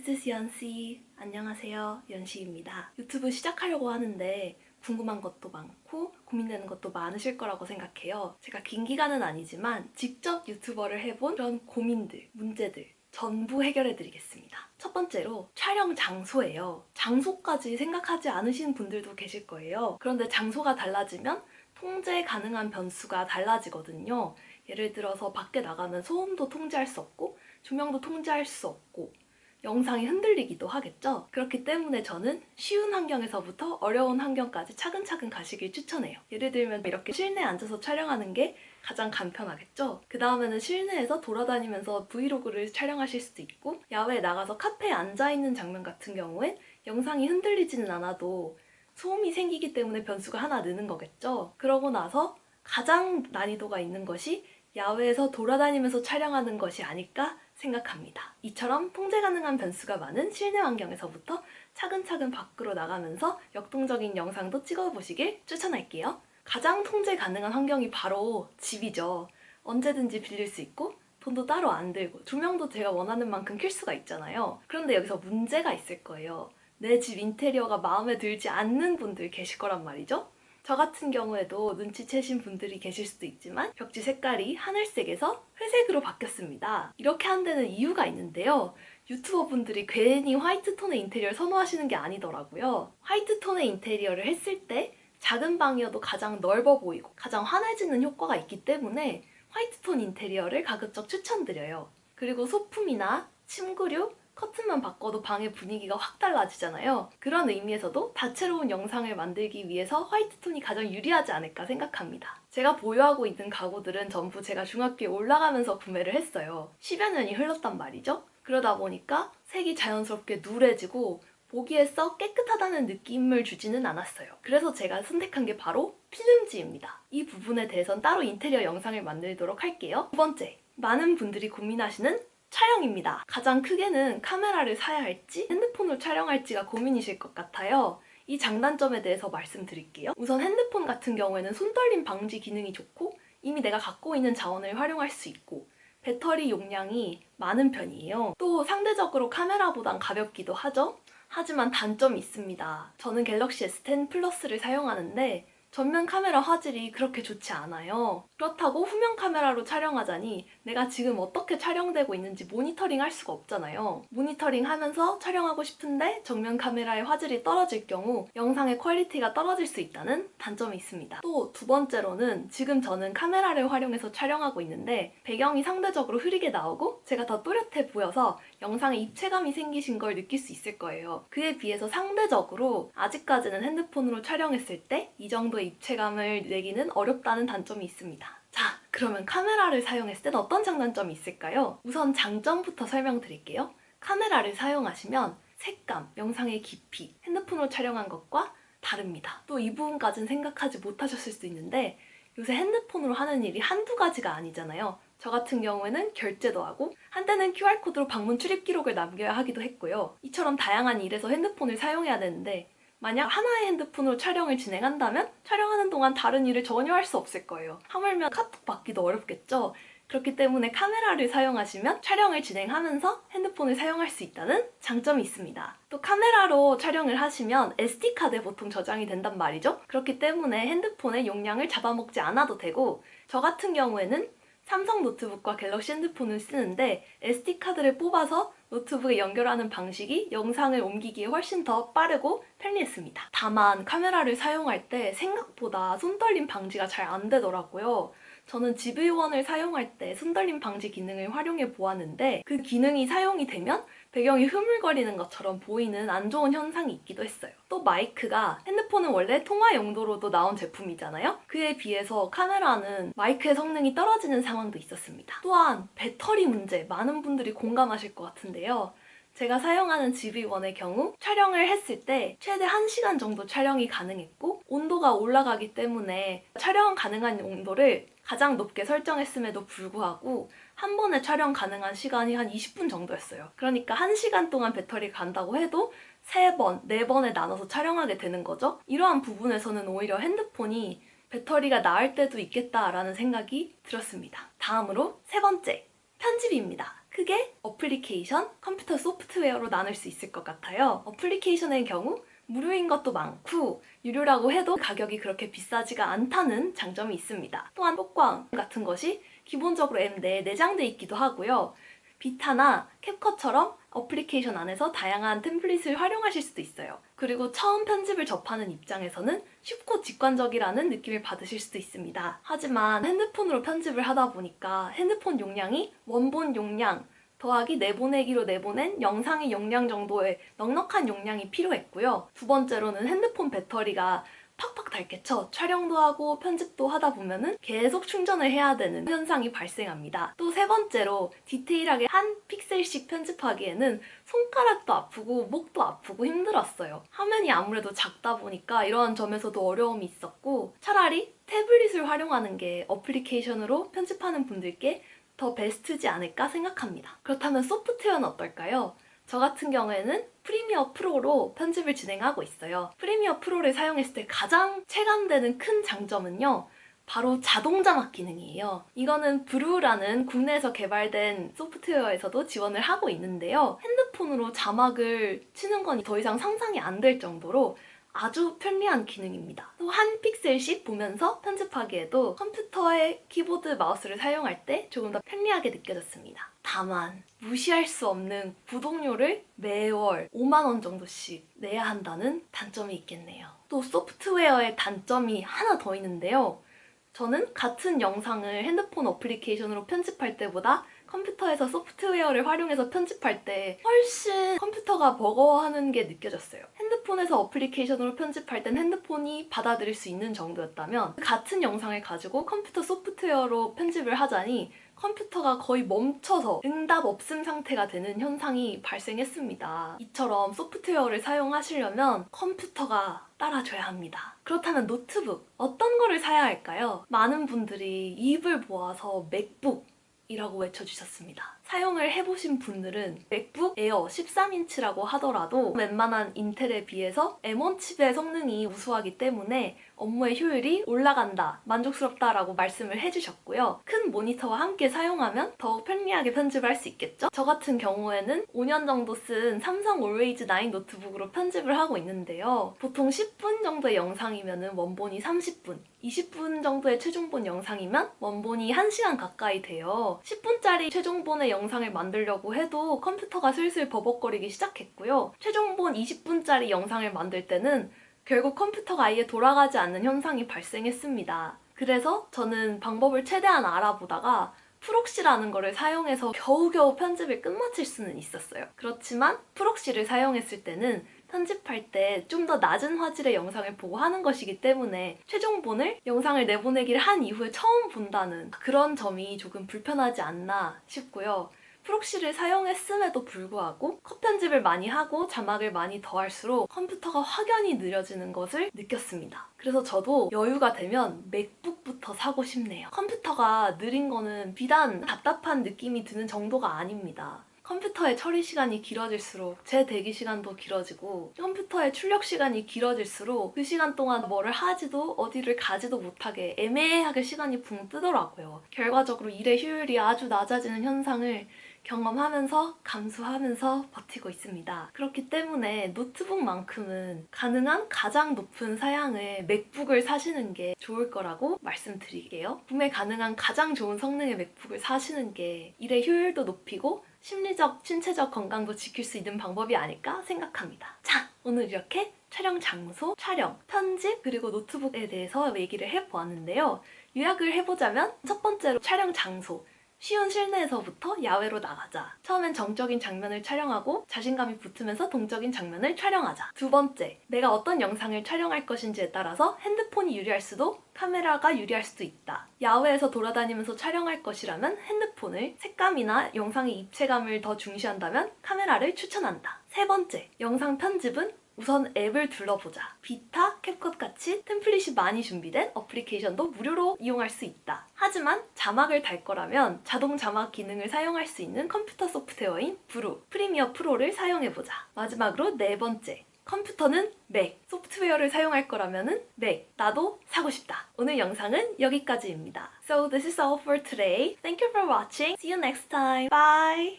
Is this 연씨? 안녕하세요, 연씨입니다. 유튜브 시작하려고 하는데 궁금한 것도 많고 고민되는 것도 많으실 거라고 생각해요. 제가 긴 기간은 아니지만 직접 유튜버를 해본 그런 고민들, 문제들 전부 해결해드리겠습니다. 첫 번째로 촬영 장소예요. 장소까지 생각하지 않으시는 분들도 계실 거예요. 그런데 장소가 달라지면 통제 가능한 변수가 달라지거든요. 예를 들어서 밖에 나가면 소음도 통제할 수 없고 조명도 통제할 수 없고 영상이 흔들리기도 하겠죠? 그렇기 때문에 저는 쉬운 환경에서부터 어려운 환경까지 차근차근 가시길 추천해요. 예를 들면 이렇게 실내에 앉아서 촬영하는 게 가장 간편하겠죠? 그 다음에는 실내에서 돌아다니면서 브이로그를 촬영하실 수도 있고, 야외에 나가서 카페에 앉아있는 장면 같은 경우엔 영상이 흔들리지는 않아도 소음이 생기기 때문에 변수가 하나 느는 거겠죠? 그러고 나서 가장 난이도가 있는 것이 야외에서 돌아다니면서 촬영하는 것이 아닐까 생각합니다. 이처럼 통제 가능한 변수가 많은 실내 환경에서부터 차근차근 밖으로 나가면서 역동적인 영상도 찍어보시길 추천할게요. 가장 통제 가능한 환경이 바로 집이죠. 언제든지 빌릴 수 있고 돈도 따로 안 들고 조명도 제가 원하는 만큼 켤 수가 있잖아요. 그런데 여기서 문제가 있을 거예요. 내 집 인테리어가 마음에 들지 않는 분들 계실 거란 말이죠. 저 같은 경우에도 눈치채신 분들이 계실 수도 있지만 벽지 색깔이 하늘색에서 회색으로 바뀌었습니다. 이렇게 한 데는 이유가 있는데요. 유튜버 분들이 괜히 화이트 톤의 인테리어를 선호하시는 게 아니더라고요. 화이트 톤의 인테리어를 했을 때 작은 방이어도 가장 넓어 보이고 가장 환해지는 효과가 있기 때문에 화이트 톤 인테리어를 가급적 추천드려요. 그리고 소품이나 침구류, 커튼만 바꿔도 방의 분위기가 확 달라지잖아요. 그런 의미에서도 다채로운 영상을 만들기 위해서 화이트톤이 가장 유리하지 않을까 생각합니다. 제가 보유하고 있는 가구들은 전부 제가 중학교에 올라가면서 구매를 했어요. 10여 년이 흘렀단 말이죠. 그러다 보니까 색이 자연스럽게 누래지고 보기에 썩 깨끗하다는 느낌을 주지는 않았어요. 그래서 제가 선택한 게 바로 필름지입니다. 이 부분에 대해선 따로 인테리어 영상을 만들도록 할게요. 두 번째, 많은 분들이 고민하시는 촬영입니다. 가장 크게는 카메라를 사야 할지 핸드폰으로 촬영할지가 고민이실 것 같아요. 이 장단점에 대해서 말씀드릴게요. 우선 핸드폰 같은 경우에는 손떨림 방지 기능이 좋고 이미 내가 갖고 있는 자원을 활용할 수 있고 배터리 용량이 많은 편이에요. 또 상대적으로 카메라보단 가볍기도 하죠? 하지만 단점이 있습니다. 저는 갤럭시 S10 플러스를 사용하는데 전면 카메라 화질이 그렇게 좋지 않아요. 그렇다고 후면 카메라로 촬영하자니 내가 지금 어떻게 촬영되고 있는지 모니터링 할 수가 없잖아요. 모니터링 하면서 촬영하고 싶은데 정면 카메라의 화질이 떨어질 경우 영상의 퀄리티가 떨어질 수 있다는 단점이 있습니다. 또 두 번째로는 지금 저는 카메라를 활용해서 촬영하고 있는데 배경이 상대적으로 흐리게 나오고 제가 더 또렷해 보여서 영상에 입체감이 생기신 걸 느낄 수 있을 거예요. 그에 비해서 상대적으로 아직까지는 핸드폰으로 촬영했을 때 이 정도의 입체감을 내기는 어렵다는 단점이 있습니다. 자, 그러면 카메라를 사용했을 땐 어떤 장단점이 있을까요? 우선 장점부터 설명드릴게요. 카메라를 사용하시면 색감, 영상의 깊이, 핸드폰으로 촬영한 것과 다릅니다. 또 이 부분까지는 생각하지 못하셨을 수 있는데 요새 핸드폰으로 하는 일이 한두 가지가 아니잖아요. 저 같은 경우에는 결제도 하고 한때는 QR코드로 방문 출입 기록을 남겨야 하기도 했고요. 이처럼 다양한 일에서 핸드폰을 사용해야 되는데 만약 하나의 핸드폰으로 촬영을 진행한다면 촬영하는 동안 다른 일을 전혀 할 수 없을 거예요. 하물며 카톡 받기도 어렵겠죠? 그렇기 때문에 카메라를 사용하시면 촬영을 진행하면서 핸드폰을 사용할 수 있다는 장점이 있습니다. 또 카메라로 촬영을 하시면 SD카드에 보통 저장이 된단 말이죠. 그렇기 때문에 핸드폰의 용량을 잡아먹지 않아도 되고 저 같은 경우에는 삼성 노트북과 갤럭시 핸드폰을 쓰는데 SD카드를 뽑아서 노트북에 연결하는 방식이 영상을 옮기기에 훨씬 더 빠르고 편리했습니다. 다만 카메라를 사용할 때 생각보다 손떨림 방지가 잘 안 되더라고요. 저는 GV1을 사용할 때 손떨림 방지 기능을 활용해 보았는데 그 기능이 사용이 되면 배경이 흐물거리는 것처럼 보이는 안 좋은 현상이 있기도 했어요. 또 마이크가 핸드폰은 원래 통화 용도로도 나온 제품이잖아요? 그에 비해서 카메라는 마이크의 성능이 떨어지는 상황도 있었습니다. 또한 배터리 문제 많은 분들이 공감하실 것 같은데요. 제가 사용하는 GV1의 경우 촬영을 했을 때 최대 1시간 정도 촬영이 가능했고 온도가 올라가기 때문에 촬영 가능한 온도를 가장 높게 설정했음에도 불구하고 한 번에 촬영 가능한 시간이 한 20분 정도였어요. 그러니까 1시간 동안 배터리 간다고 해도 3번, 4번에 나눠서 촬영하게 되는 거죠. 이러한 부분에서는 오히려 핸드폰이 배터리가 나을 때도 있겠다라는 생각이 들었습니다. 다음으로 세 번째, 편집입니다. 크게 어플리케이션, 컴퓨터 소프트웨어로 나눌 수 있을 것 같아요. 어플리케이션의 경우 무료인 것도 많고 유료라고 해도 가격이 그렇게 비싸지가 않다는 장점이 있습니다. 또한 톡광 같은 것이 기본적으로 앱 내에 내장돼 있기도 하고요. 비타나 캡컷처럼 어플리케이션 안에서 다양한 템플릿을 활용하실 수도 있어요. 그리고 처음 편집을 접하는 입장에서는 쉽고 직관적이라는 느낌을 받으실 수도 있습니다. 하지만 핸드폰으로 편집을 하다 보니까 핸드폰 용량이 원본 용량 더하기 내보내기로 내보낸 영상의 용량 정도의 넉넉한 용량이 필요했고요. 두 번째로는 핸드폰 배터리가 팍팍 닳겠죠. 촬영도 하고 편집도 하다 보면은 계속 충전을 해야 되는 현상이 발생합니다. 또 세 번째로 디테일하게 한 픽셀씩 편집하기에는 손가락도 아프고 목도 아프고 힘들었어요. 화면이 아무래도 작다 보니까 이런 점에서도 어려움이 있었고 차라리 태블릿을 활용하는 게 어플리케이션으로 편집하는 분들께 더 베스트지 않을까 생각합니다. 그렇다면 소프트웨어는 어떨까요? 저 같은 경우에는 프리미어 프로로 편집을 진행하고 있어요. 프리미어 프로를 사용했을 때 가장 체감되는 큰 장점은요. 바로 자동 자막 기능이에요. 이거는 브루라는 국내에서 개발된 소프트웨어에서도 지원을 하고 있는데요. 핸드폰으로 자막을 치는 건 더 이상 상상이 안 될 정도로 아주 편리한 기능입니다. 또 한 픽셀씩 보면서 편집하기에도 컴퓨터의 키보드, 마우스를 사용할 때 조금 더 편리하게 느껴졌습니다. 다만 무시할 수 없는 구독료를 매월 5만 원 정도씩 내야 한다는 단점이 있겠네요. 또 소프트웨어의 단점이 하나 더 있는데요. 저는 같은 영상을 핸드폰 어플리케이션으로 편집할 때보다 컴퓨터에서 소프트웨어를 활용해서 편집할 때 훨씬 컴퓨터가 버거워하는 게 느껴졌어요. 핸드폰에서 어플리케이션으로 편집할 땐 핸드폰이 받아들일 수 있는 정도였다면 같은 영상을 가지고 컴퓨터 소프트웨어로 편집을 하자니 컴퓨터가 거의 멈춰서 응답 없음 상태가 되는 현상이 발생했습니다. 이처럼 소프트웨어를 사용하시려면 컴퓨터가 따라줘야 합니다. 그렇다면 노트북, 어떤 거를 사야 할까요? 많은 분들이 입을 모아서 맥북 이라고 외쳐주셨습니다. 사용을 해보신 분들은 맥북 에어 13인치라고 하더라도 웬만한 인텔에 비해서 M1 칩의 성능이 우수하기 때문에 업무의 효율이 올라간다, 만족스럽다라고 말씀을 해주셨고요. 큰 모니터와 함께 사용하면 더욱 편리하게 편집을 할 수 있겠죠? 저 같은 경우에는 5년 정도 쓴 삼성 올웨이즈 9 노트북으로 편집을 하고 있는데요. 보통 10분 정도의 영상이면 원본이 30분, 20분 정도의 최종본 영상이면 원본이 1시간 가까이 돼요. 10분짜리 최종본의 영상을 만들려고 해도 컴퓨터가 슬슬 버벅거리기 시작했고요. 최종본 20분짜리 영상을 만들 때는 결국 컴퓨터가 아예 돌아가지 않는 현상이 발생했습니다. 그래서 저는 방법을 최대한 알아보다가 프록시라는 거를 사용해서 겨우겨우 편집을 끝마칠 수는 있었어요. 그렇지만 프록시를 사용했을 때는 편집할 때 좀 더 낮은 화질의 영상을 보고 하는 것이기 때문에 최종본을 영상을 내보내기를 한 이후에 처음 본다는 그런 점이 조금 불편하지 않나 싶고요. 프록시를 사용했음에도 불구하고 컷 편집을 많이 하고 자막을 많이 더할수록 컴퓨터가 확연히 느려지는 것을 느꼈습니다. 그래서 저도 여유가 되면 맥북부터 사고 싶네요. 컴퓨터가 느린 거는 비단 답답한 느낌이 드는 정도가 아닙니다. 컴퓨터의 처리 시간이 길어질수록 제 대기 시간도 길어지고 컴퓨터의 출력 시간이 길어질수록 그 시간 동안 뭐를 하지도 어디를 가지도 못하게 애매하게 시간이 붕 뜨더라고요. 결과적으로 일의 효율이 아주 낮아지는 현상을 경험하면서 감수하면서 버티고 있습니다. 그렇기 때문에 노트북만큼은 가능한 가장 높은 사양의 맥북을 사시는 게 좋을 거라고 말씀드릴게요. 구매 가능한 가장 좋은 성능의 맥북을 사시는 게 일의 효율도 높이고 심리적, 신체적 건강도 지킬 수 있는 방법이 아닐까 생각합니다. 자, 오늘 이렇게 촬영 장소, 촬영, 편집, 그리고 노트북에 대해서 얘기를 해보았는데요. 요약을 해보자면 첫 번째로 촬영 장소. 쉬운 실내에서부터 야외로 나가자. 처음엔 정적인 장면을 촬영하고 자신감이 붙으면서 동적인 장면을 촬영하자. 두 번째, 내가 어떤 영상을 촬영할 것인지에 따라서 핸드폰이 유리할 수도 카메라가 유리할 수도 있다. 야외에서 돌아다니면서 촬영할 것이라면 핸드폰을, 색감이나 영상의 입체감을 더 중시한다면 카메라를 추천한다. 세 번째, 영상 편집은 우선 앱을 둘러보자. 비타, 캡컷같이 템플릿이 많이 준비된 어플리케이션도 무료로 이용할 수 있다. 하지만 자막을 달 거라면 자동 자막 기능을 사용할 수 있는 컴퓨터 소프트웨어인 브루, 프리미어 프로를 사용해보자. 마지막으로 네 번째, 컴퓨터는 맥, 소프트웨어를 사용할 거라면은 맥, 나도 사고 싶다. 오늘 영상은 여기까지입니다. So this is all for today. Thank you for watching. See you next time. Bye!